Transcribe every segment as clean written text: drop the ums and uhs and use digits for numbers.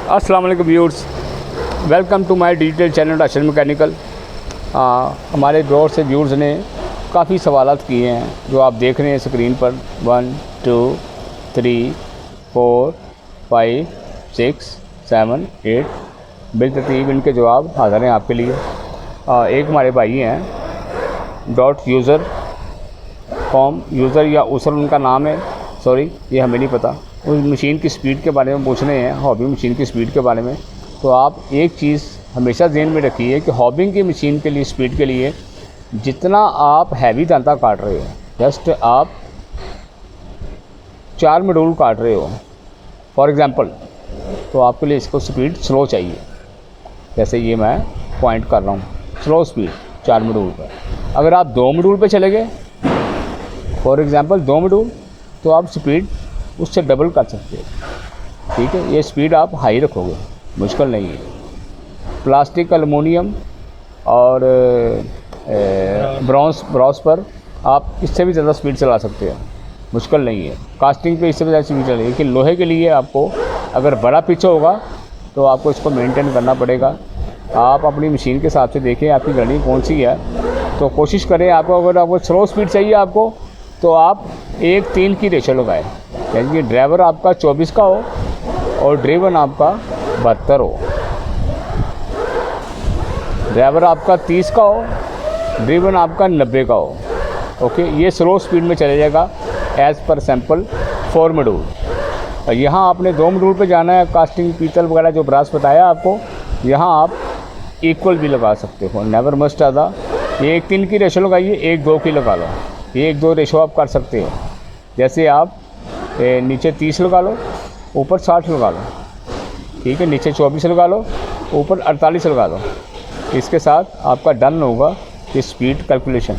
अस्सलाम वालेकुम viewers, welcome to my digital channel Rashid mechanical. हमारे बहुत से व्यूअर्स ने काफ़ी सवालात किए हैं जो आप देख रहे हैं स्क्रीन पर। 1 2 3 4 5 6 7 8 बिलतरतीब इनके जवाब हाज़िर हैं आपके लिए। एक हमारे भाई हैं डॉट यूज़र कॉम, यूज़र या उसर उनका नाम है, सॉरी ये हमें नहीं पता। उस मशीन की स्पीड के बारे में पूछ रहे हैं, हॉबिंग मशीन की स्पीड के बारे में। तो आप एक चीज़ हमेशा ज़हन में रखिए कि हॉबिंग की मशीन के लिए स्पीड के लिए जितना आप हैवी दांता काट रहे हो, जस्ट आप 4 मॉड्यूल काट रहे हो फॉर एग्ज़ाम्पल, तो आपके लिए इसको स्पीड स्लो चाहिए। जैसे ये मैं पॉइंट कर रहा हूँ, स्लो स्पीड 4 मॉड्यूल पर। अगर आप 2 मॉड्यूल पे चले गए फॉर एग्ज़ाम्पल 2 मॉड्यूल, तो आप स्पीड उससे डबल कर सकते हो। ठीक है, ये स्पीड आप हाई रखोगे, मुश्किल नहीं है। प्लास्टिक, एलुमिनियम और ब्रॉन्ज पर आप इससे भी ज़्यादा स्पीड चला सकते हो, मुश्किल नहीं है। कास्टिंग पे इससे भी ज़्यादा स्पीड चलेगी, लेकिन लोहे के लिए आपको अगर बड़ा पिच होगा तो आपको इसको मेंटेन करना पड़ेगा। आप अपनी मशीन के हिसाब से देखें आपकी गाड़ी कौन सी है, तो कोशिश करें। आपको अगर आपको स्लो स्पीड चाहिए आपको, तो आप 1:3 की रेशो लगाएं, यानी कि ड्राइवर आपका 24 का हो और ड्रिवन आपका 72 हो। ड्राइवर आपका 30 का हो, ड्रिवन आपका 90 का हो। ओके, ये स्लो स्पीड में चले जाएगा एज़ पर सैम्पल 4 मॉड्यूल। और यहाँ आपने 2 मॉड्यूल पे जाना है, कास्टिंग, पीतल वगैरह जो ब्रास बताया आपको, यहाँ आप इक्वल भी लगा सकते हो, नेवर मस्ट ज़्यादा। 1:3 की रेशो लगाइए, 1:2 की लगा लो, 1:2 रेशो आप कर सकते हो। जैसे आप नीचे 30 लगा लो, ऊपर 60 लगा लो, ठीक है, नीचे 24 लगा लो, ऊपर 48 लगा लो। इसके साथ आपका डन होगा ये स्पीड कैलकुलेशन।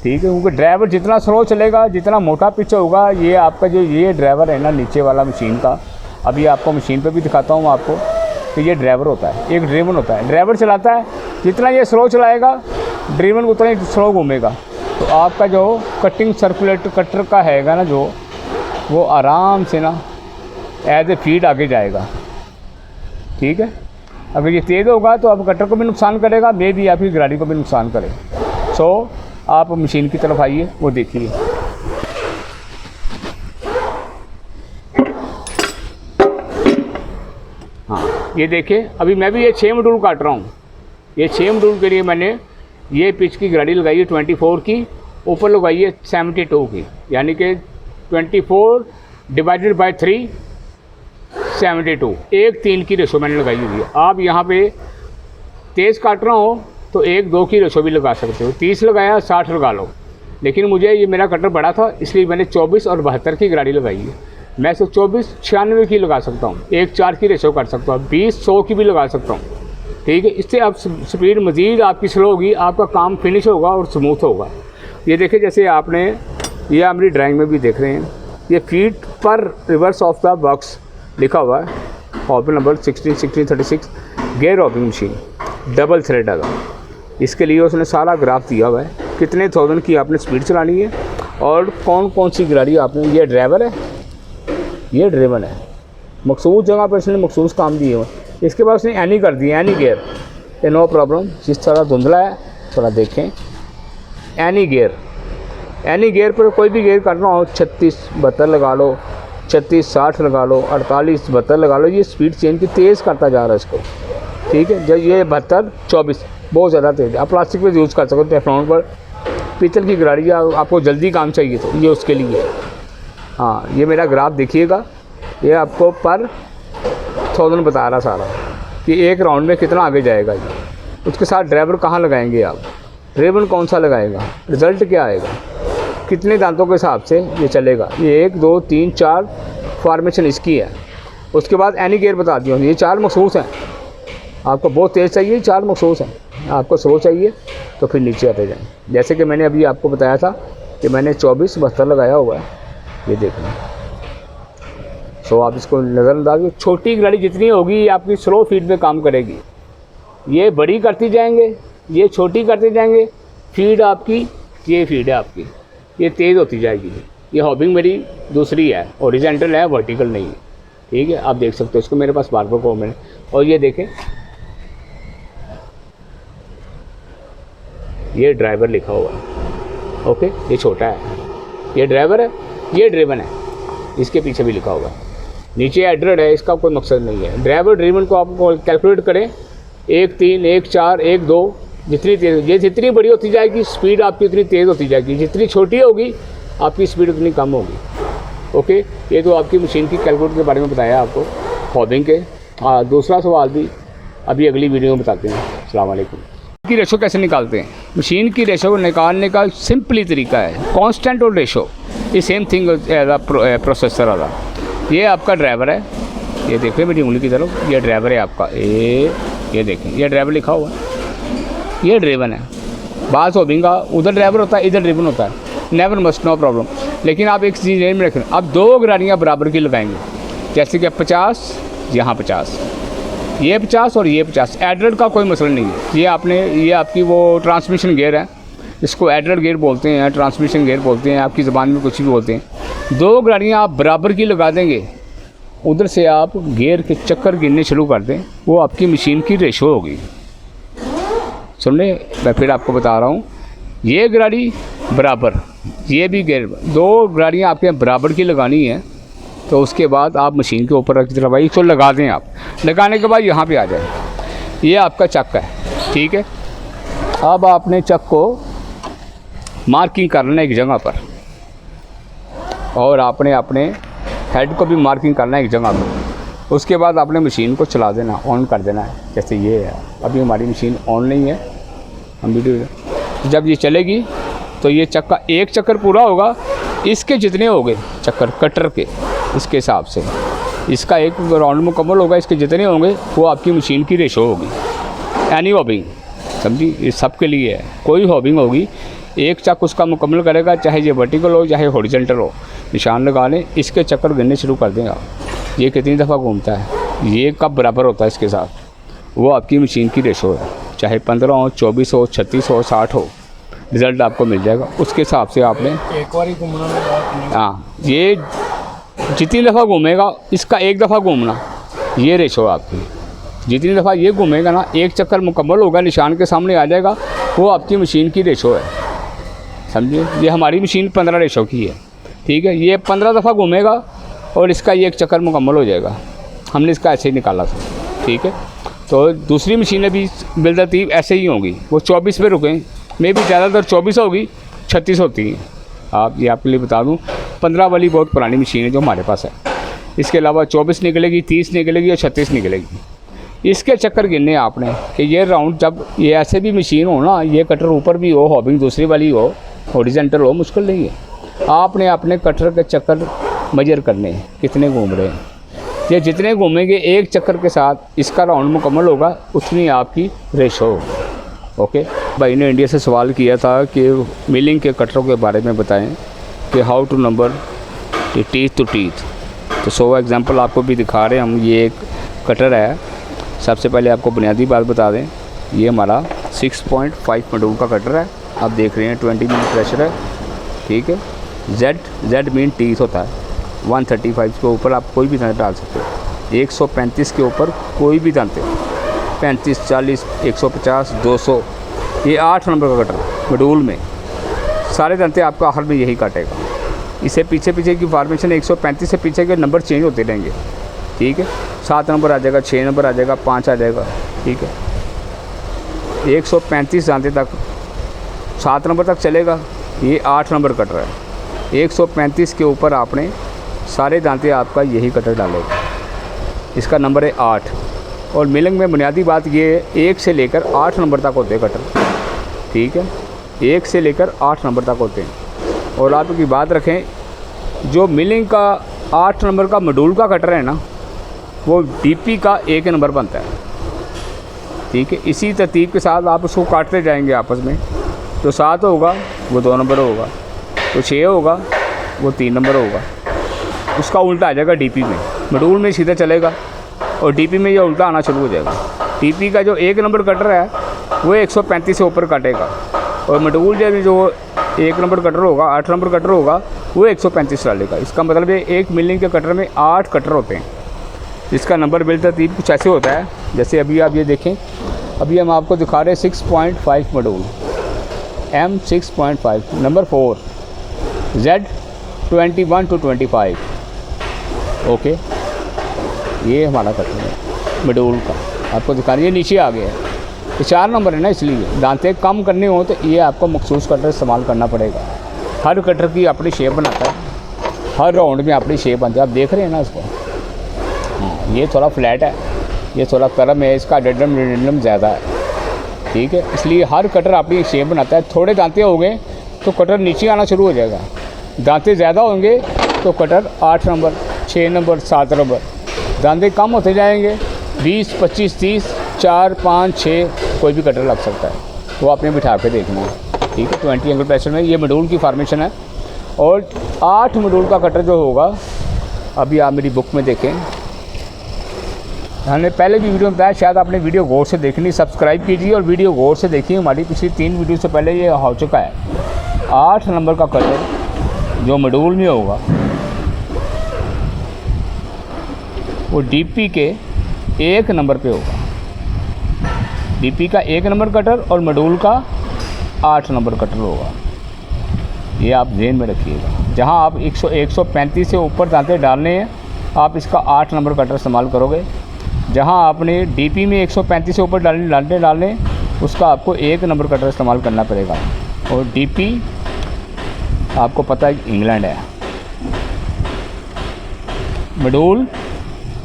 ठीक है, क्योंकि ड्राइवर जितना स्लो चलेगा, जितना मोटा पिच होगा, ये आपका जो ये ड्राइवर है ना नीचे वाला मशीन का, अभी आपको मशीन पे भी दिखाता हूँ आपको कि ये ड्राइवर होता है, एक ड्रिवन होता है। ड्राइवर चलाता है, जितना ये स्लो चलाएगा ड्रिवन उतना ही स्लो घूमेगा। तो आपका जो कटिंग सर्कुलेटर कटर का हैगा ना, जो वो आराम से ना एज ए फीड आगे जाएगा। ठीक है, अगर ये तेज़ होगा तो आप कटर को भी नुकसान करेगा, मे भी आपकी गाड़ी को भी नुकसान करे। सो आप मशीन की तरफ आइए, वो देखिए। हाँ, ये देखिए, अभी मैं भी ये 6 मॉड्यूल काट रहा हूँ। ये 6 मॉड्यूल के लिए मैंने ये पिच की गाड़ी लगाई है 24 की, ऊपर लगाई है 72 की, यानी कि 24 डिवाइडेड बाय 3 72, 1:3 की रेशो मैंने लगाई हुई है। आप यहाँ पे तेज़ काट रहा हो तो 1:2 की रेशो भी लगा सकते हो। 30 लगाया, 60 लगा लो, लेकिन मुझे ये मेरा कटर बड़ा था इसलिए मैंने 24 और 72 की गाड़ी लगाई है। मैं सिर्फ 24 96 की लगा सकता हूँ, 1:4 की रेशो कर सकता हूँ, 20 100 की भी लगा सकता हूँ। ठीक है, इससे आप स्पीड मज़ीद आपकी स्लो होगी, आपका काम फिनिश होगा और स्मूथ होगा। ये देखिए, जैसे आपने ये हमारी ड्राइंग में भी देख रहे हैं, ये फीट पर रिवर्स ऑफ द बॉक्स लिखा हुआ है, hobbing number 1636 gear hobbing machine, double thread है। इसके लिए उसने सारा ग्राफ दिया हुआ है, कितने 1000 की आपने स्पीड चलानी है और कौन कौन सी गाड़ी आपने। ये ड्राइवर है, ये ड्रिवन है, मखसूस जगह पर इसने मखसूस काम दिए हुए। इसके बाद उसने एनी कर दिया, एनी गियर, ये नो प्रॉब्लम। जिस तरह धुंधला है थोड़ा देखें, एनी गियर पर कोई भी गियर करना हो, 36 72 लगा लो, 36 60 लगा लो, 48 72 लगा लो। ये स्पीड चेंज की तेज़ करता जा रहा है इसको। ठीक है, जब ये 72 24 बहुत ज़्यादा तेज़ है। आप प्लास्टिक पे यूज़ कर सकते हो, टेफ्लॉन पर। पीतल की गाड़ी आपको जल्दी काम चाहिए तो ये उसके लिए। हाँ, ये मेरा ग्राफ देखिएगा, ये आपको पर 1000 बता रहा सारा कि एक राउंड में कितना आगे जाएगा ये। उसके साथ ड्राइवर कहाँ लगाएंगे आप, ड्रिवन कौन सा लगाएगा, रिज़ल्ट क्या आएगा, कितने दांतों के हिसाब से ये चलेगा। ये 1 2 3 4 फॉर्मेशन इसकी है। उसके बाद एनी गियर बता दिया, ये 4 मखसूस हैं। आपको बहुत तेज़ चाहिए, 4 मखसूस हैं। आपको स्लो चाहिए तो फिर नीचे आते जाएँ। जैसे कि मैंने अभी आपको बताया था कि मैंने 24 72 लगाया हुआ है, ये देखना। सो आप इसको नज़रअंदाज, छोटी गाड़ी जितनी होगी आपकी स्लो फीड में काम करेगी। ये बड़ी करती जाएंगे, ये छोटी करते जाएंगे, फीड आपकी, ये फीड है आपकी, ये तेज़ होती जाएगी। ये हॉबिंग मेरी दूसरी है, हॉरिजॉन्टल है, वर्टिकल नहीं है। ठीक है, आप देख सकते हो इसको, मेरे पास बार्बर कॉम है। और ये देखें, ये ड्राइवर लिखा हुआ है, ओके, ये छोटा है, ये ड्राइवर है, ये ड्रिवन है, इसके पीछे भी लिखा हुआ है, नीचे एड्रेड है, इसका कोई मकसद नहीं है। ड्राइवर ड्रिवन को आप कैलकुलेट करें, 1 3 1 4 1 2, जितनी तेज़, ये जितनी बड़ी होती जाएगी स्पीड आपकी उतनी तेज़ होती जाएगी, जितनी छोटी होगी आपकी स्पीड उतनी कम होगी, ओके। ये तो आपकी मशीन की कैलकुलेट के बारे में बताया आपको, हॉबिंग के। दूसरा सवाल भी अभी अगली वीडियो में बताते हैं। अस्सलाम वालेकुम। की रेशो कैसे निकालते हैं? मशीन की रेशो को निकालने का सिंपली तरीका है कांस्टेंट और रेशो, ये सेम थिंग एज प्रोसेसर वाला। ये आपका ड्राइवर है, ये देख रहे हैं मेरी उंगली की तरफ, ये ड्राइवर है आपका, ये देखें, ये ड्राइवर लिखा हुआ है, ये ड्रिवन है। बात हॉबिंग का, उधर ड्राइवर होता है, इधर ड्रिवन होता है, नेवर मस्ट, नो प्रॉब्लम। लेकिन आप एक चीज़ में रखें, आप 2 गाड़ियाँ बराबर की लगाएंगे, जैसे कि 50, यहाँ 50, ये 50 और ये 50, एड्रेड का कोई मसला नहीं है। ये आपकी वो ट्रांसमिशन गियर है, इसको एड्रेड गियर बोलते हैं, ट्रांसमिशन गियर बोलते हैं, आपकी ज़बान में कुछ भी बोलते हैं। 2 गाड़ियाँ आप बराबर की लगा देंगे, उधर से आप गियर के चक्कर गिनने शुरू कर दें, वो आपकी मशीन की रेशो होगी। सुनने, मैं फिर आपको बता रहा हूँ, ये गाड़ी बराबर, ये भी गियर, 2 गाड़ियाँ आपके बराबर की लगानी है, तो उसके बाद आप मशीन के ऊपर रख दवाई इसको लगा दें। आप लगाने के बाद यहाँ पे आ जाए, ये आपका चक है, ठीक है। अब आपने चक को मार्किंग करना है एक जगह पर, और आपने अपने हेड को भी मार्किंग करना है एक जगह पर। उसके बाद आपने मशीन को चला देना, ऑन कर देना है, जैसे ये है। अभी हमारी मशीन ऑन नहीं है, हम वीडियो, जब ये चलेगी तो ये चक्का, एक चक्कर पूरा होगा, इसके जितने हो गए चक्कर कटर के, इसके हिसाब से इसका एक राउंड मुकम्मल होगा, इसके जितने होंगे वो आपकी मशीन की रेशो होगी। एनी हॉबिंग, समझी, ये सब के लिए है। कोई हॉबिंग होगी, एक चक उसका मुकम्मल करेगा, चाहे ये वर्टिकल हो चाहे हॉरिजॉन्टल हो, निशान लगा लें, इसके चक्कर गिनने शुरू कर दें आप। ये कितनी दफ़ा घूमता है, ये कब बराबर होता है इसके साथ, वो आपकी मशीन की रेशो है। चाहे 15 हो, 24 हो, 36 हो, 60 हो, रिज़ल्ट आपको मिल जाएगा। उसके हिसाब से आपने एक बार ही घूमना, हाँ, ये जितनी दफ़ा घूमेगा इसका एक दफ़ा घूमना, ये रेशो आपकी। जितनी दफ़ा ये घूमेगा ना, एक चक्कर मुकम्मल होगा, निशान के सामने आ जाएगा, वो आपकी मशीन की रेशो है, समझिए। ये हमारी मशीन 15 रेशो की है, ठीक है। ये 15 दफ़ा घूमेगा और इसका ये एक चक्कर मुकम्मल हो जाएगा। हमने इसका ऐसे ही निकाला था, ठीक है। तो दूसरी मशीनें भी बिलतरतीब ऐसे ही होंगी, वो 24 पे रुकें, मे भी ज़्यादातर 24 होगी, 36 होती हैं। आप ये आपके लिए बता दूं, 15 वाली बहुत पुरानी मशीन है जो हमारे पास है। इसके अलावा 24 निकलेगी, 30 निकलेगी और 36 निकलेगी। इसके चक्कर गिनने आपने कि ये राउंड, जब ये ऐसे भी मशीन हो ना, ये कटर ऊपर भी हो, हॉबिंग दूसरी वाली हो, हॉरिजॉन्टल हो, मुश्किल नहीं है। आपने अपने कटर के चक्कर मेजर करने हैं, कितने घूम रहे हैं। ये जितने घूमेंगे एक चक्कर के साथ इसका राउंड मुकम्मल होगा, उतनी आपकी रेशो होगी, ओके। भाई ने इंडिया से सवाल किया था कि मिलिंग के कटरों के बारे में बताएं कि how to number teeth to teeth. तो 100 एग्जांपल आपको भी दिखा रहे हैं हम। ये एक कटर है। सबसे पहले आपको बुनियादी बात बता दें, ये हमारा 6.5 मॉड्यूल का कटर है। आप देख रहे हैं 20 मिनट प्रेशर है, ठीक है। जेड मीन टीथ होता है। 135 के ऊपर आप कोई भी दांत डाल सकते हो, 135 के ऊपर कोई भी दांत, 35, 40, 150, 200। ये 8 नंबर का कटर मॉड्यूल में सारे दांते आपका आखिर में यही काटेगा। इसे पीछे की फॉर्मेशन 135 से पीछे के नंबर चेंज होते रहेंगे, ठीक है। 7 नंबर आ जाएगा, 6 नंबर आ जाएगा, 5 आ जाएगा, ठीक है। 135 दांते तक 7 नंबर तक चलेगा। ये 8 नंबर कटर है। 135 के ऊपर आपने सारे दांते आपका यही कटर डालेगा। इसका नंबर है 8। और मिलिंग में बुनियादी बात ये 1 से लेकर 8 नंबर तक होते हैं कटर, ठीक है। 1 से लेकर 8 नंबर तक होते हैं। और आप की बात रखें, जो मिलिंग का 8 नंबर का मॉड्यूल का कटर है ना, वो डीपी का 1 नंबर बनता है, ठीक है। इसी तरतीब के साथ आप उसको काटते जाएंगे आपस में। तो 7 होगा वो 2 नंबर होगा, तो 6 होगा वो 3 नंबर होगा। उसका उल्टा आ जाएगा डीपी में। मॉड्यूल में सीधा चलेगा और डीपी में ये उल्टा आना शुरू हो जाएगा। डीपी का जो 1 नंबर कटर है वो 135 से ऊपर काटेगा, और मॉड्यूल जो 1 नंबर कटर होगा, 8 नंबर कटर होगा, वो 135 डालेगा। इसका मतलब है एक मिलिंग के कटर में 8 कटर होते हैं, इसका नंबर बिल तरतीब कुछ ऐसे होता है, जैसे अभी आप ये देखें, अभी हम आपको दिखा रहे हैं 6.5 module M 6.5 number 4 Z 21 to 25। Okay, ये हमारा कटर है मॉड्यूल का, आपको दिखा रही है, नीचे आ गया है, ये 4 नंबर है ना, इसलिए दांतें कम करने हो तो ये आपको मखसूस कटर इस्तेमाल करना पड़ेगा। हर कटर की अपनी शेप बनाता है, हर राउंड में अपनी शेप बनती है, आप देख रहे हैं ना इसको। हाँ, ये थोड़ा फ्लैट है, ये थोड़ा करम है, इसका डेडम ज़्यादा है, ठीक है, इसलिए हर कटर अपनी शेप बनाता है। थोड़े दांते होंगे तो कटर नीचे आना शुरू हो जाएगा, दांते ज़्यादा होंगे तो कटर 8 नंबर 6 नंबर 7 नंबर, दांते कम होते जाएंगे 20 25 30 4 5 6 कोई भी कटर लग सकता है, वो आपने बिठा के देखना है, ठीक है। 20 एंगल प्रेशर में ये मॉड्यूल की फॉर्मेशन है। और 8 मॉड्यूल का कटर जो होगा, अभी आप मेरी बुक में देखें, हमने पहले भी वीडियो में बताया, शायद आपने वीडियो गौर से देखनी, सब्सक्राइब कीजिए और वीडियो गौर से देखिए, हमारी पिछली 3 वीडियो से पहले ये हो चुका है। 8 नंबर का कटर जो मॉड्यूल में होगा वो डीपी के 1 नंबर पे होगा, डीपी का 1 नंबर कटर और मॉड्यूल का 8 नंबर कटर होगा, ये आप ध्यान में रखिएगा। जहां आप 135 से ऊपर दांते डालने हैं, आप इसका 8 नंबर कटर इस्तेमाल करोगे। जहां आपने डीपी में 135 से ऊपर डालने उसका आपको 1 नंबर कटर इस्तेमाल करना पड़ेगा। और डीपी आपको पता है इंग्लैंड है, मॉड्यूल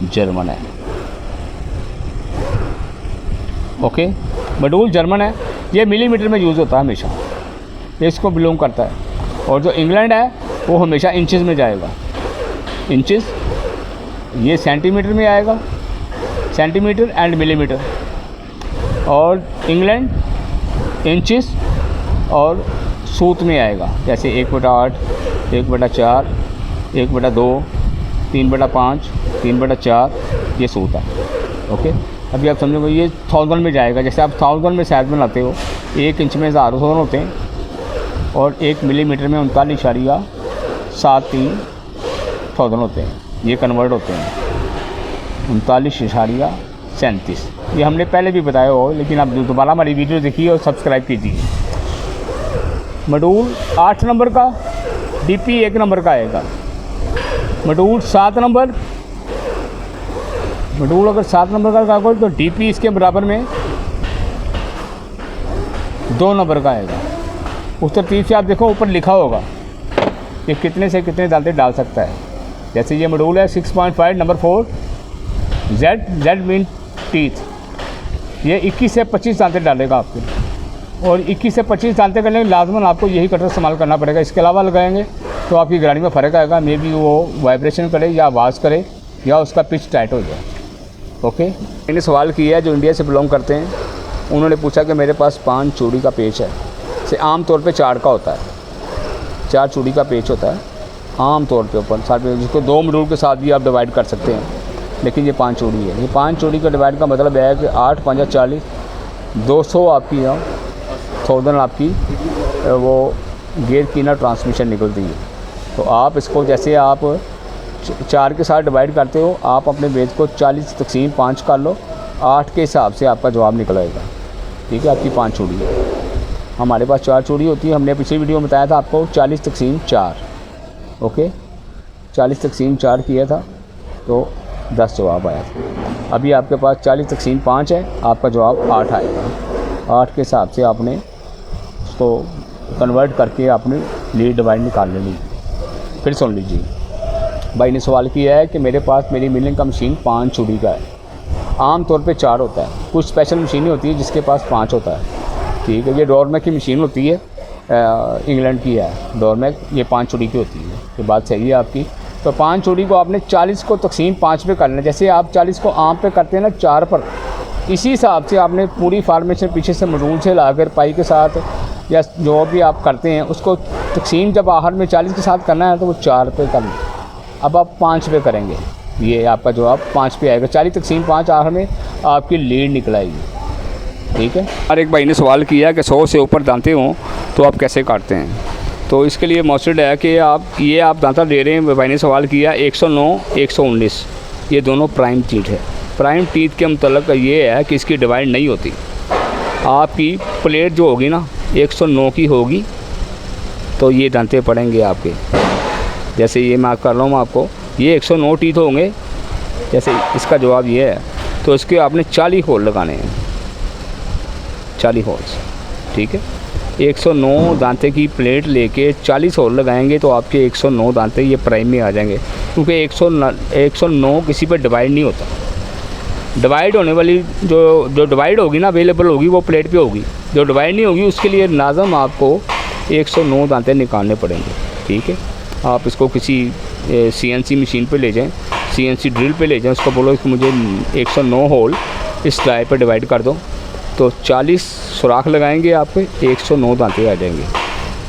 जर्मन है। ओके, मॉड्यूल जर्मन है, ये मिलीमीटर में यूज़ होता है हमेशा, ये इसको बिलोंग करता है। और जो इंग्लैंड है वो हमेशा इंचेस में जाएगा, इंचेस, ये सेंटीमीटर में आएगा, सेंटीमीटर एंड मिलीमीटर। और इंग्लैंड इंचेस और सूत में आएगा, जैसे 1/8 1/4 1/2 3/5 3/4 ये सूत है। ओके, अभी आप समझोगे ये 1000 में जाएगा, जैसे आप 1000 में साइज बनाते हो, 1 इंच में 1000 होते हैं और 1 मिलीमीटर में 39.73 होते हैं, ये कन्वर्ट होते हैं 39.37। ये हमने पहले भी बताया हो, लेकिन आप दोबारा हमारी वीडियो देखिए और सब्सक्राइब कीजिए। मॉड्यूल 8 नंबर का, डीपी 1 नंबर का आएगा। मॉड्यूल 7 नंबर, मॉड्यूल अगर 7 नंबर का होगा तो डीपी इसके बराबर में 2 नंबर का आएगा। उस तरतीब से आप देखो ऊपर लिखा होगा कि कितने से कितने दांते डाल सकता है। जैसे ये मॉड्यूल है 6.5 नंबर 4 Z मीन टीथ, ये 21 से 25 दांते डालेगा आपके, और 21 से 25 दांते करने के लाजमन आपको यही कटर इस्तेमाल करना पड़ेगा। इसके अलावा लगाएंगे तो आपकी गाड़ी में फ़र्क आएगा, मे बी वो वाइब्रेशन करे या आवाज़ करे या उसका पिच टाइट हो जाए। ओके, मैंने सवाल किया है जो इंडिया से बिलोंग करते हैं, उन्होंने पूछा कि मेरे पास 5 चूड़ी का पेच है, से आम तौर पे 4 का होता है, 4 चूड़ी का पेच होता है आम तौर पे ऊपर साथ में, जिसको 2 मॉड्यूल के साथ भी आप डिवाइड कर सकते हैं, लेकिन ये 5 चूड़ी है। ये 5 चूड़ी का डिवाइड का मतलब है कि 8 5 40 200 आपकी 1000 आपकी वो गियर की ना ट्रांसमिशन निकलती है। तो आप इसको जैसे आप 4 के साथ डिवाइड करते हो, आप अपने बेच को 40/5 कर लो, 8 के हिसाब से आपका जवाब निकलेगा। ठीक है, आपकी 5 चूड़ी है, हमारे पास 4 चूड़ी होती है। हमने पिछली वीडियो में बताया था आपको 40/4। ओके, 40/4 किया था तो 10 जवाब आया था। अभी आपके पास 40/5 है, आपका जवाब 8 आएगा। 8 के हिसाब से आपने उसको कन्वर्ट करके आपने लीड डिवाइड निकाल लेनी। फिर सुन लीजिए, भाई ने सवाल किया है कि मेरे पास मेरी मिलिंग का मशीन 5 चूड़ी का है, आम तौर पे 4 होता है, कुछ स्पेशल मशीनें होती है जिसके पास 5 होता है। ठीक है, ये डोरमैक की मशीन होती है, इंग्लैंड की है डोरमैक, ये 5 चूड़ी की होती है। ये बात सही है आपकी। तो 5 चूड़ी को आपने 40 को तक़सीम 5 पे करना है। जैसे आप 40 को आम पे करते हैं ना 4 पर, इसी हिसाब से आपने पूरी फार्मेशन पीछे से मॉड्यूल से लाकर पाई के साथ या जो भी आप करते हैं उसको तक़सीम जब आखिर में 40 के साथ करना है तो वो 4 पे करना। अब आप 5 पे करेंगे, ये आपका जवाब 5 पे आएगा। 40/5 आखिर में आपकी लीड निकल आएगी। ठीक है। और एक भाई ने सवाल किया कि 100 से ऊपर दांते हों तो आप कैसे काटते हैं। तो इसके लिए मौसड है कि आप दांता दे रहे हैं, भाई ने सवाल किया 109 119 ये दोनों प्राइम टीथ है। प्राइम टीथ के मतलब ये है कि इसकी डिवाइड नहीं होती। आपकी प्लेट जो होगी ना 109 की होगी तो ये दांते पड़ेंगे आपके। जैसे ये मैं कर रहा हूँ आपको, ये 109 टीथ होंगे, जैसे इसका जवाब ये है, तो इसके आपने 40 होल लगाने हैं, 40 होल्स, ठीक है। 109 दांते की प्लेट लेके 40 होल लगाएंगे तो आपके 109 दांते ये प्राइम में आ जाएंगे, क्योंकि 109 किसी पर डिवाइड नहीं होता। डिवाइड होने वाली जो डिवाइड होगी ना अवेलेबल होगी वो प्लेट पे होगी, जो डिवाइड नहीं होगी उसके लिए लाज़म आपको 109 दांते निकालने पड़ेंगे, ठीक है। आप इसको किसी CNC मशीन पे ले जाएं, CNC ड्रिल पे ले जाएं, उसको बोलो कि मुझे 109 होल इस टाइप पर डिवाइड कर दो, तो 40 सुराख लगाएंगे, आपके 109 दांते आ जाएंगे।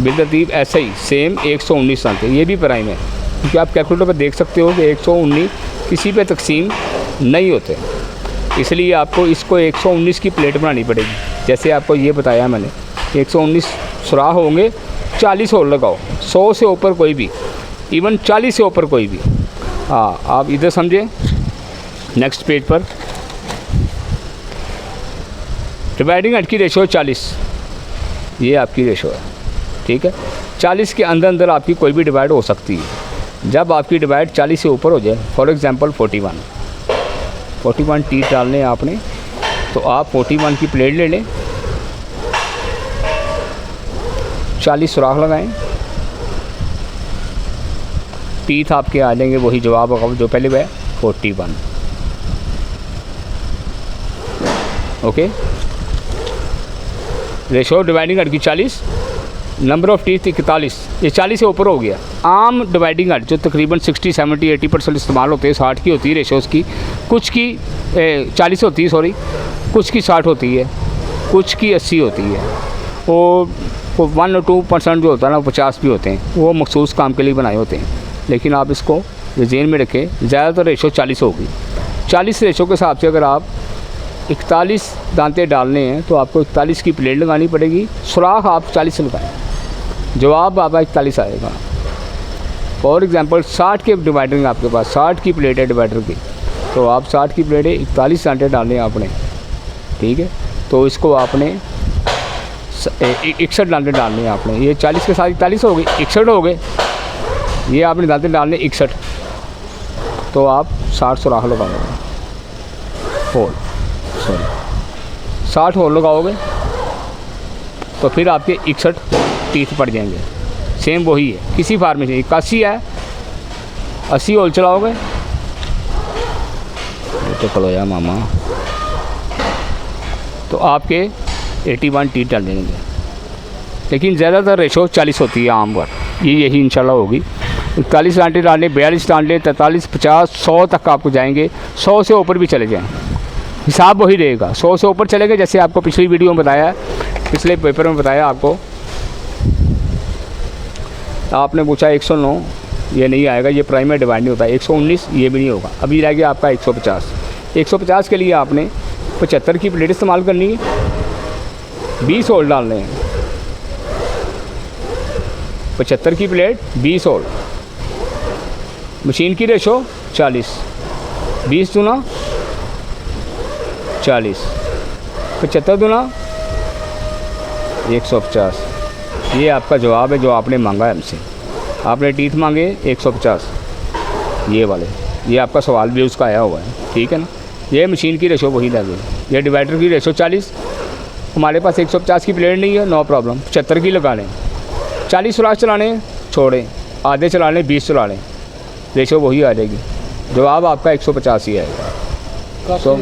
बिलतरतीब ऐसा ही सेम 119 दांते, ये भी प्राइम है, क्योंकि आप कैलकुलेटर पर देख सकते हो कि 119 किसी पे तकसीम नहीं होते, इसलिए आपको इसको 119 की प्लेट बनानी पड़ेगी। जैसे आपको ये बताया मैंने, 119 सुराख होंगे, 40 होल लगाओ, 100 से ऊपर कोई भी, इवन 40 से ऊपर कोई भी। हाँ, आप इधर समझें। नेक्स्ट पेज पर डिवाइडिंग हट की रेशो 40, ये आपकी रेशो है, ठीक है। 40 के अंदर आपकी कोई भी डिवाइड हो सकती है। जब आपकी डिवाइड 40 से ऊपर हो जाए, फॉर एग्ज़ाम्पल 41 टीथ डालने हैं आपने, तो आप 41 की प्लेट ले लें, 40 सुराख लगाएं, टीथ आपके आ जाएंगे, वही जवाब जो पहले वह 41। ओके, रेशो डिवाइडिंग हट की 40, नंबर ऑफ़ टीथ 41, ये 40 से ऊपर हो गया। आम डिवाइडिंग हट जो तकरीबन 60, 70, 80% इस्तेमाल होते हैं, 60 की होती है रेशोज़ की, कुछ की 40 होती है, सॉरी, कुछ की 60 होती है, कुछ की 80 होती है, वो 1 और 2% जो होता है ना, 50 भी होते हैं, वो मखसूस काम के लिए बनाए होते हैं। लेकिन आप इसको ज़हन में रखें, ज़्यादातर रेशो 40 होगी। 40 रेशो के हिसाब से अगर आप 41 दांते डालने हैं तो आपको 41 की प्लेट लगानी पड़ेगी, सुराख आप 40 लगाएं, जवाब आपका 41 आएगा। फॉर एग्ज़ाम्पल 60 के डिवाइडर आपके पास 60 की प्लेट है डिवाइडर की, तो आप 60 की प्लेट है, 41 दांते डालने हैं आपने, ठीक है। तो इसको आपने 61 दांते डालने हैं आपने, ये 40 के साथ 41 हो गए, 61 हो गए, ये आपने दांते डालने 61, तो आप 60 सुराख लगाओगे, होल, सॉरी 60 होल लगाओगे तो फिर आपके 61 टीथ पड़ जाएंगे। सेम वही है, किसी फार्मेशन 81 है, 80 होल चलाओगे, तो खलोया मामा, तो आपके 81 टीथ डाल देंगे। लेकिन ज़्यादातर रेशो 40 होती है आम पर, यही इंशाल्लाह होगी। 41 डांटे डालने, 42 डांटे, 43, 50, 100 तक आपको जाएंगे, 100 से ऊपर भी चले जाएँ, हिसाब वही रहेगा। 100 से ऊपर चले गए, जैसे आपको पिछली वीडियो में बताया, पिछले पेपर में बताया आपको, आपने पूछा 109, ये नहीं आएगा, ये प्राइम में डिवाइड नहीं होता। 119 ये भी नहीं होगा। अभी रह गया आपका 150। 150 के लिए आपने 75 की प्लेट इस्तेमाल करनी है, 20 होल डालने हैं, 75 की प्लेट 20 होल, मशीन की रेशो 40, 20 दूना 40, 75 दूना 150, ये आपका जवाब है जो आपने मांगा है हमसे। आपने टीथ मांगे 150, ये वाले, ये आपका सवाल भी उसका आया हुआ है, ठीक है ना। ये मशीन की रेशो वही लगे, ये डिवाइडर की रेशो 40, हमारे पास 150 की प्लेट नहीं है, नो प्रॉब्लम, 75 की लगा लें, 40 सुराख चलाने छोड़ें, आधे चला लें, 20 चला लें, रेशो वही आ जाएगी, जवाब आपका 150 ही आएगा। तो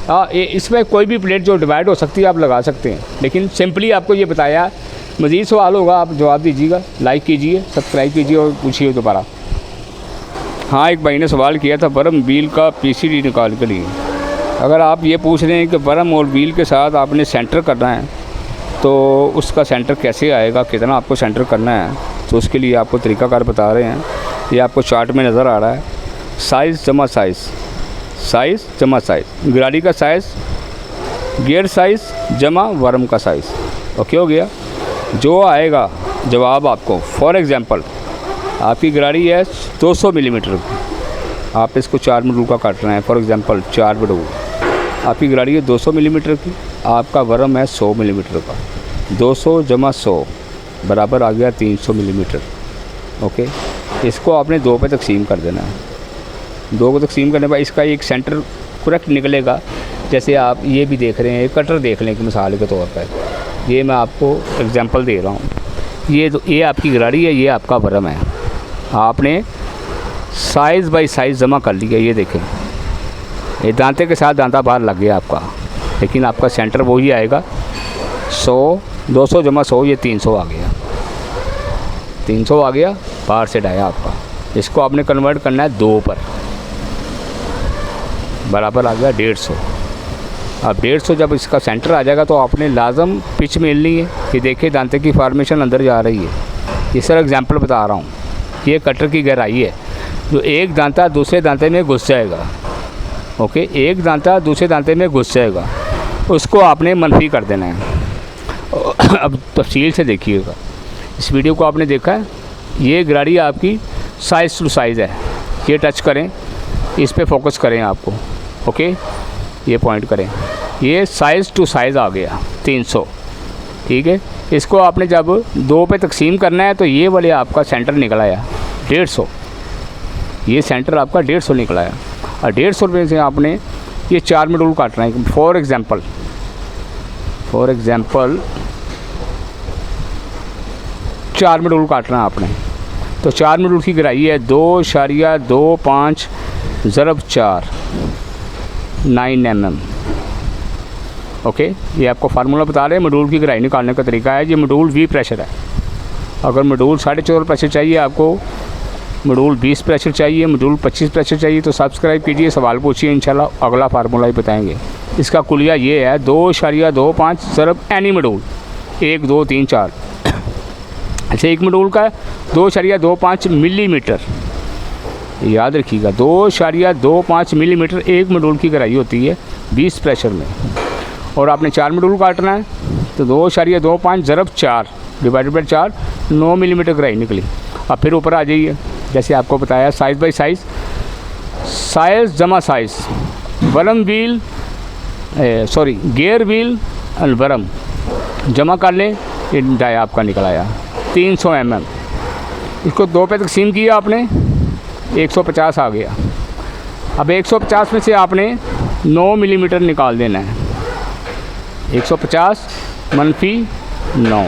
हाँ, इसमें कोई भी प्लेट जो डिवाइड हो सकती है आप लगा सकते हैं, लेकिन सिंपली आपको ये बताया। मज़ीद सवाल होगा आप जवाब दीजिएगा, लाइक कीजिए, सब्सक्राइब कीजिए और पूछिए दोबारा। हाँ, एक भाई ने सवाल किया था बरम व्हील का PCD निकाल के लिए। अगर आप ये पूछ रहे हैं कि बरम और व्हील के साथ आपने सेंटर करना है तो उसका सेंटर कैसे आएगा, कितना आपको सेंटर करना है, तो उसके लिए आपको तरीक़ाकार बता रहे हैं। ये आपको चार्ट में नज़र आ रहा है, साइज़ जमा साइज़, साइज़ जमा साइज़, गाड़ी का साइज़, गियर साइज़ जमा वर्म का साइज़, ओके हो गया। जो आएगा जवाब आपको, फॉर एग्ज़ाम्पल आपकी गाड़ी है 200 मिलीमीटर की, आप इसको 4 मॉड्यूल का काटना है। फॉर एग्जांपल 4 मॉड्यूल, आपकी गाड़ी है 200 मिलीमीटर की, आपका वरम है 100 मिलीमीटर का। 200 जमा 100 बराबर आ गया 300 मिलीमीटर। ओके, इसको आपने 2 पे तकसीम कर देना है। 2 को तकसीम करने के बाद इसका एक सेंटर करेक्ट निकलेगा। जैसे आप ये भी देख रहे हैं, कटर देख लें कि मिसाल के तौर पर, ये मैं आपको एग्जांपल दे रहा हूँ। ये आपकी गाड़ी है, ये आपका वरम है। आपने साइज़ बाय साइज़ जमा कर लिया। ये देखें, ये दांते के साथ दांता बाहर लग गया आपका, लेकिन आपका सेंटर वही आएगा 100। 200 जमा 100 ये 300 आ गया। 300 आ गया, बाहर से आया आपका। इसको आपने कन्वर्ट करना है 2 पर, बराबर आ गया 150। अब 150 जब इसका सेंटर आ जाएगा तो आपने लाजम पिच मिलनी है कि देखिए दांते की फॉर्मेशन अंदर जा रही है। ये सर एग्जांपल बता रहा हूँ, ये कटर की गहराई है। जो एक दांता दूसरे दांते में घुस जाएगा, ओके, एक दांता दूसरे दांते में घुस जाएगा, उसको आपने मनफी कर देना है। अब तफसील से देखिएगा, इस वीडियो को आपने देखा है, ये गाड़ी आपकी साइज़ टू साइज़ है। ये टच करें, इस पे फोकस करें आपको, ओके, ये पॉइंट करें, ये साइज़ टू साइज़ आ गया 300। ठीक है, इसको आपने जब 2 पे तकसीम करना है तो ये वाले आपका सेंटर निकल आया 150। ये सेंटर आपका 150 निकला है और 150 रुपये से आपने ये 4 मॉड्यूल काटना है। फॉर एग्ज़ाम्पल 4 मॉड्यूल काटना है आपने, तो 4 मॉड्यूल की गहराई है 2.25 ज़रब 4 9 mm। ओके, ये आपको फार्मूला बता रहे हैं मॉड्यूल की गहराई निकालने का तरीका है। ये मॉड्यूल V प्रेशर है। अगर मॉड्यूल 14.5 प्रेशर चाहिए आपको, मॉड्यूल 20 प्रेशर चाहिए, मॉड्यूल 25 प्रेशर चाहिए, तो सब्सक्राइब कीजिए, सवाल पूछिए, इंशाल्लाह अगला फार्मूला ही बताएंगे। इसका कुलिया ये है 2.25 ज़रब एनी मॉड्यूल 1 2 3 4। अच्छा, एक मॉड्यूल का 2.25 मिलीमीटर, याद रखिएगा 2.25 मिलीमीटर एक मॉड्यूल की गहराई होती है 20 प्रेशर में। और आपने 4 मॉड्यूल काटना है तो 2.25 ज़रब 4 डिवाइडेड बाई 4 9 मिलीमीटर गहराई निकली। अब फिर ऊपर आ जाइए, जैसे आपको बताया साइज़ बाय साइज़, साइज़ जमा size, worm wheel sorry gear wheel और वरम जमा कर लें, ये डाया आपका निकल आया 300 mm। इसको 2 पे तकसीम किया आपने, 150 आ गया। अब 150 में से आपने 9 मिलीमीटर निकाल देना है। 150 मनफी 9,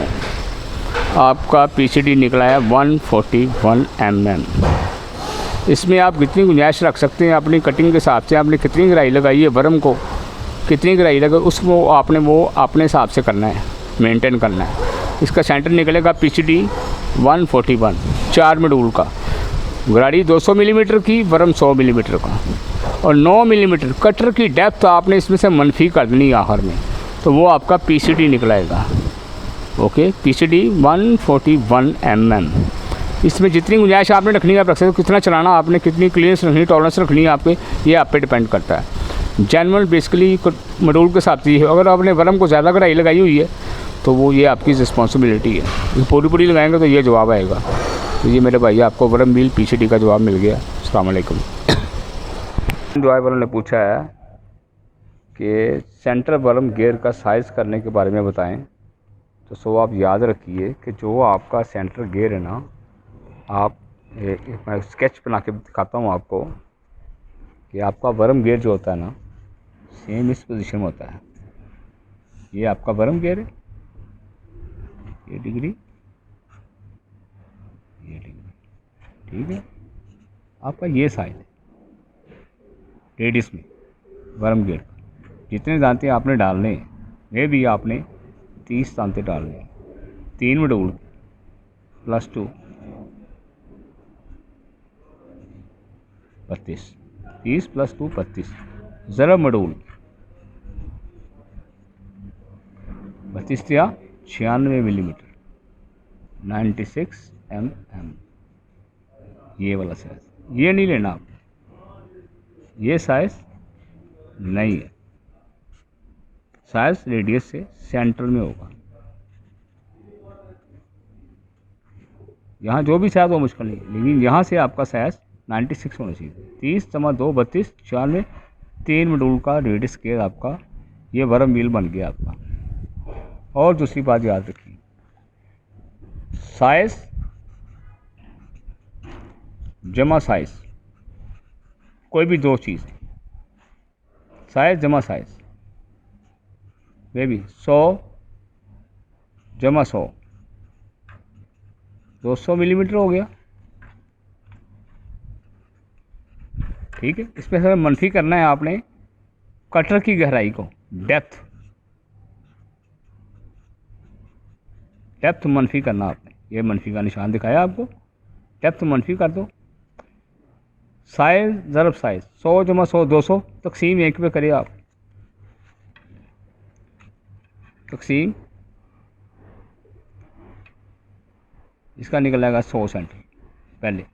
आपका PCD निकला है 141 mm। इसमें आप कितनी गुंजाइश रख सकते हैं अपनी कटिंग के हिसाब से, आपने कितनी गहराई लगाई है, वरम को कितनी गहराई लगाई, उसको आपने वो अपने हिसाब से करना है, मेंटेन करना है। इसका सेंटर निकलेगा PCD 141 4 मॉड्यूल का, गाड़ी 200 मिलीमीटर की, वरम 100 मिलीमीटर का, और 9 मिलीमीटर कटर की डेप्थ आपने इसमें से मनफी कर देनी आखिर में, तो वो आपका PCD निकलाएगा। Okay, PCD 141 mm। इसमें जितनी गुंजाइश आपने रखनी है आप रख सकते हो, कितना चलाना आपने, कितनी क्लियरेंस रखनी, टॉलरेंस रखनी है आपके, ये आप पे डिपेंड करता है। जनरल बेसिकली मॉड्यूल के हिसाब से, अगर आपने वरम को ज़्यादा गहराई लगाई हुई है तो वो ये आपकी रिस्पॉन्सिबिलिटी है। ये पूरी लगाएंगे तो ये जवाब आएगा। तो ये मेरे भाई आपको वरम व्हील PCD का जवाब मिल गया। अस्सलाम वालेकुम। दुआ वालों ने पूछा है कि सेंटर वरम गियर का साइज़ करने के बारे में बताएं। तो सो आप याद रखिए कि जो आपका सेंटर गियर है ना, आप मैं स्केच बना के दिखाता हूँ आपको कि आपका वरम गियर जो होता है ना, सेम इस पोजीशन में होता है। ये आपका वरम गियर है, ये डिग्री, ये डिग्री, ठीक है। आपका ये साइड रेडियस में वरम गियर का जितने दांते आपने डालने हैं, वे भी आपने 30 दांते डालने हैं। 3 मॉड्यूल +2 32, 30 + 2 32 ज़रब मॉड्यूल 32 या 96 मिलीमीटर 96 mm। ये वाला साइज़ ये नहीं लेना आप, ये साइज़ नहीं है, साइज़ रेडियस से सेंटर में होगा। यहाँ जो भी साइज़ हो मुश्किल नहीं, लेकिन यहाँ से आपका साइज़ 96 होना चाहिए। 30 जमा 2 32, 94, 3 मॉड्यूल का रेडियस स्केयर आपका ये वर्म व्हील बन गया आपका। और दूसरी बात याद रखिए, साइज जमा साइज, कोई भी दो चीज़, साइज जमा साइज, वे भी 100 जमा 100, 200 मिलीमीटर हो गया। ठीक है, इसमें से मनफी करना है आपने कटर की गहराई को, डेप्थ मनफी करना आपने। ये मनफी का निशान दिखाया आपको, डेप्थ मनफी कर दो। साइज ज़रब साइज 100 जमा 100 200, तकसीम 1 पे करिए आप, तकसीम इसका निकल आएगा 100 सेंटी। पहले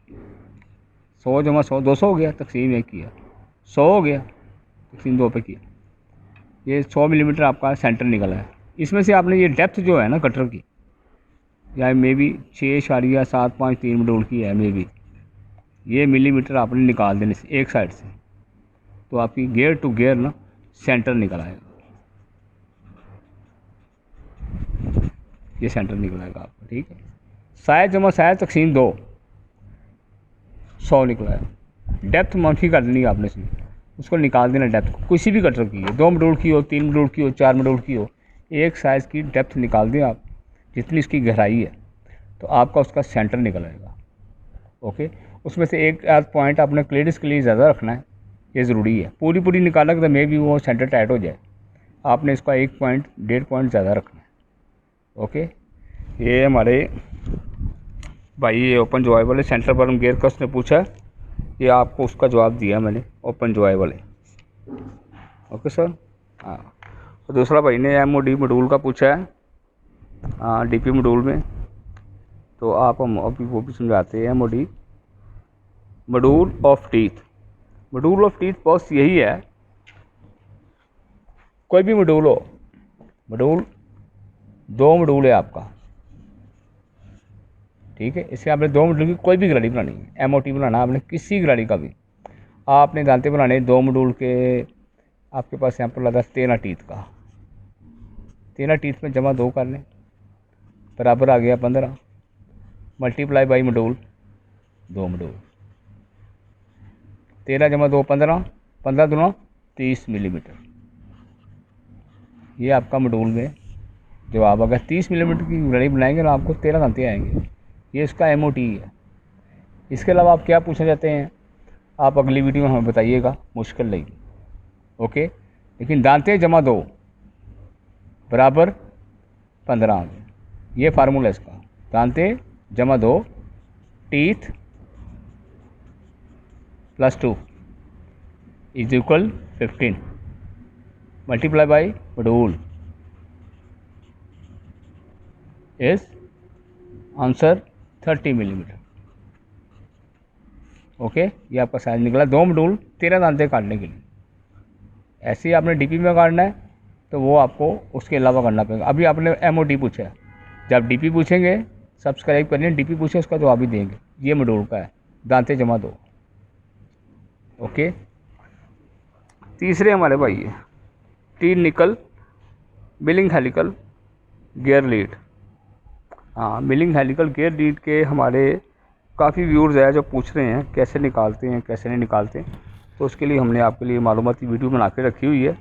100 जमा 100 200 हो गया, तकसीम 1 किया, 100 हो गया, तकसीम 2 पे किया। ये 100 मिलीमीटर आपका सेंटर निकला है। इसमें से आपने ये डेप्थ जो है ना कटर की, या मे बी 6.753 मॉड्यूल की है मे बी, ये मिलीमीटर आपने निकाल देने से एक साइड से, तो आपकी गियर टू गियर ना सेंटर निकल आएगा। ये सेंटर निकल आएगा आपका। ठीक है, साइज जमा साइज तकसीम 2, 100 निकला है। डेप्थ मनफी कर देनी है आपने से, उसको निकाल देना डेप्थ को, किसी भी कटर की है, 2 मॉड्यूल की हो, 3 मॉड्यूल की हो, 4 मॉड्यूल की हो, एक साइज़ की डेप्थ निकाल दें आप, जितनी इसकी गहराई है, तो आपका उसका सेंटर निकल आएगा। ओके, उसमें से एक आध पॉइंट आपने क्लियरेंस के लिए ज़्यादा रखना है, ये ज़रूरी है। पूरी निकाला तो मे भी वो सेंटर टाइट हो जाए, आपने इसका 1 पॉइंट 1.5 पॉइंट ज़्यादा रखना है। ओके, ये हमारे भाई ये ओपन जॉय वाले सेंटर बर्म गियर का उसने पूछा, ये आपको उसका जवाब दिया मैंने, ओपन जॉय वाले। Okay sir. हाँ, और दूसरा भाई ने MOD मॉड्यूल का पूछा है, हाँ DP मॉड्यूल में, तो आप हम अभी वो भी समझाते हैं। MOD module of teeth, module of teeth boss यही है, कोई भी मॉड्यूल हो, मॉड्यूल 2 मॉड्यूल है आपका। ठीक है, इससे आपने 2 मॉड्यूल की कोई भी गाड़ी बनानी है, MOT बनाना आपने किसी गाड़ी का भी, आपने दांते बनाने 2 मॉड्यूल के, आपके पास सैंपल आता है 13 टीथ का, 13 टीथ में जमा 2 कर लें, बराबर आ गया 15, मल्टीप्लाई बाई मॉड्यूल 2 मॉड्यूल, 13 जमा 2 15, 15 दूना 30 मिलीमीटर। ये आपका मॉड्यूल में जवाब अगर 30 मिलीमीटर की गाड़ी बनाएंगे ना आपको 13 दांते आएंगे। ये इसका MOT है। इसके अलावा आप क्या पूछना चाहते हैं, आप अगली वीडियो में हमें बताइएगा, मुश्किल नहीं। ओके, लेकिन दांते जमा 2 बराबर 15, ये फार्मूला है इसका, दांते जमा 2 teeth plus 2 is equal 15 multiply by module is answer 30 millimetre. Okay, ये आपका साइज निकला। 2 मॉड्यूल 13 दांते काटने के लिए। ऐसे ही आपने DP में काटना है तो वो आपको उसके अलावा करना पड़ेगा। अभी आपने MOT पूछा है, जब DP पूछेंगे सब्सक्राइब करिए, DP पूछे उसका जवाब भी देंगे। ये मॉड्यूल का है, दांते जमा 2। ओके, तीसरे हमारे भाई है टी निकल मिलिंग हेलिकल गियर लीड। हाँ, मिलिंग हेलिकल गियर लीड के हमारे काफ़ी व्यूअर्स हैं जो पूछ रहे हैं कैसे निकालते हैं कैसे नहीं निकालते, तो उसके लिए हमने आपके लिए मालूमाती वीडियो बना के रखी हुई है।